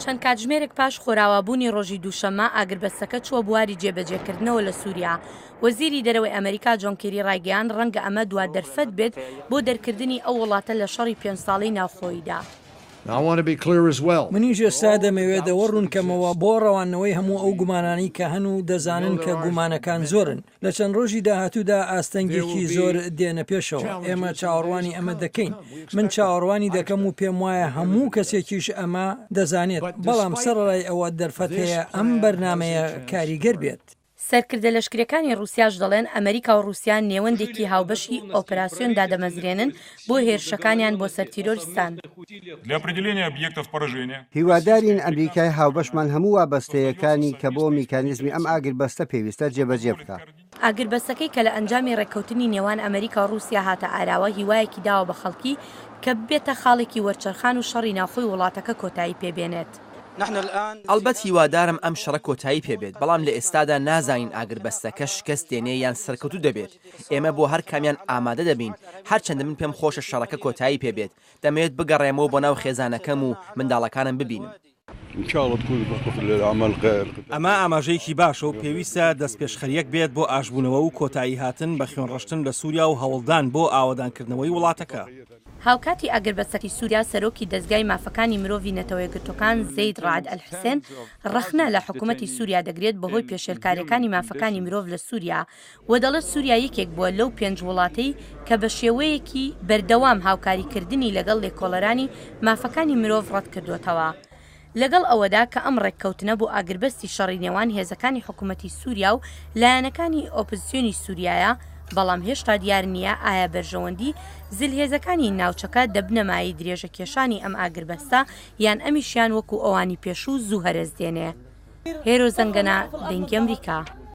چەند کاتژمێرێک پاش خۆراوابوونی ڕۆژی دووشەممە ئاگربەستەکە چووە بواری جێبەجێکردنەوە لە سووریا. وەزیری دەرەوەی ئەمریکا جۆن کێری ڕایگەیاند ڕەنگە ئەمە دوا دەرفەت بێت بۆ دەرکردنی ئەو وڵاتە لە شەڕی 5 ساڵەی ناوخۆییدا. منیش ئێستا دەمەوێت دەوە ڕوونکەمەوە بۆ ڕەوانەوەی هەموو ئەو گومانانی کە هەن و دەزانن کە گومانەکان زۆرن. لە چەند ڕۆژی داهاتوودا ئاستەنگێکی زۆر دێنە پێشەوە. ئێمە چاوەڕوانی ئەمە دەکەین. من چاوەڕوانی دەکەم و پێم وایە هەموو کەسێکیش ئەمە دەزانێت، بەڵام سەرڕای ئەوە دەرفەت هەیە ئەم بەرنامەیە کاریگەر بێت. سەرکردە لەشکریەکانی رووسیاش دەڵێن ئەمریکا و رووسیا نێوەندێکی هاوبەشی ئۆپراسیۆن دادەمەزرێنن بۆ هێرشەکانیان بۆ سەر تیرۆریستان. هیوادارین ئەمریکای هاوبەشمان هەموو وابەستەیەکانی کە بۆ میکانیزمی ئەم ئاگربەستە پێویستە جێبەجێ بکات. ئاگربەستەکەی کە لە ئەنجامی ڕێککەوتنی نێوان ئەمریکا و رووسیا هاتە ئاراوە هیوایەکی داوە بە خەڵکی کە بێتە خاڵێکی وەرچەرخان و شەڕی ناوخۆی وڵاتەکە کۆتایی پێبێنێت. ئەلبەت هیوادارم ئەم شەڕە کۆتایی پێبێت، بەڵام لە ئێستادا نازانین ئاگربەستەکە شکست دێنێ یان سەرکەوتوو دەبێت. ئێمە بۆ هەر کامیان ئامادە دەبین. هەرچەندە من پێم خۆشە شەڕەکە کۆتایی پێبێت، دەمەوێت بگەڕێمەوە بۆ ناو خێزانەکەم و منداڵەکانم ببینم. ئەمە ئاماژەیەکی باشە و پێویستە دەست پێشخەریەک بێت بۆ ئاشبوونەوە و کۆتایی هاتن بە خوێنڕەشتن لە سووریا و هەوڵدان بۆ ئاوادانکردنەوەی وڵاتەکە. هاوکاتی ئاگربەستەی سووریا سەرۆکی دەستگای مافەکانی مرۆڤی نەتەوە یەکگرتوەکان زەید ڕاعد ئەلحوسێن ڕەخنە لە حکوومەتی سووریا دەگرێت بەهۆی پێشێلکاریەکانی مافەکانی مرۆڤ لە سووریا و دەڵێت سووریا یەکێک بووە لەو 5 وڵاتەی کە بە شێوەیەکی بەردەوام هاوکاریکردنی لەگەڵ لێکۆڵەرانی مافەکانی مرۆڤ ڕەت کردوتەوە. لەگەڵ ئەوەدا کە ئەم ڕێککەوتنە بۆ ئاگربەستی شەڕی نێوان هێزەکانی حکوومەتی سووریا و لایەنەکانی ئۆپۆزیسیۆنی سووریایە، بەڵام هێشتا دیار نییە ئایا بەرژەوەندی زلهێزەکانی ناوچەکە دەبنەمایی درێژە کێشانی ئەم ئاگربەستە یان ئەمیشیان وەکو ئەوانی پێشوو زوو هەرز دێنێ. هێرۆ زەنگەنە، دەنگی ئەمریکا.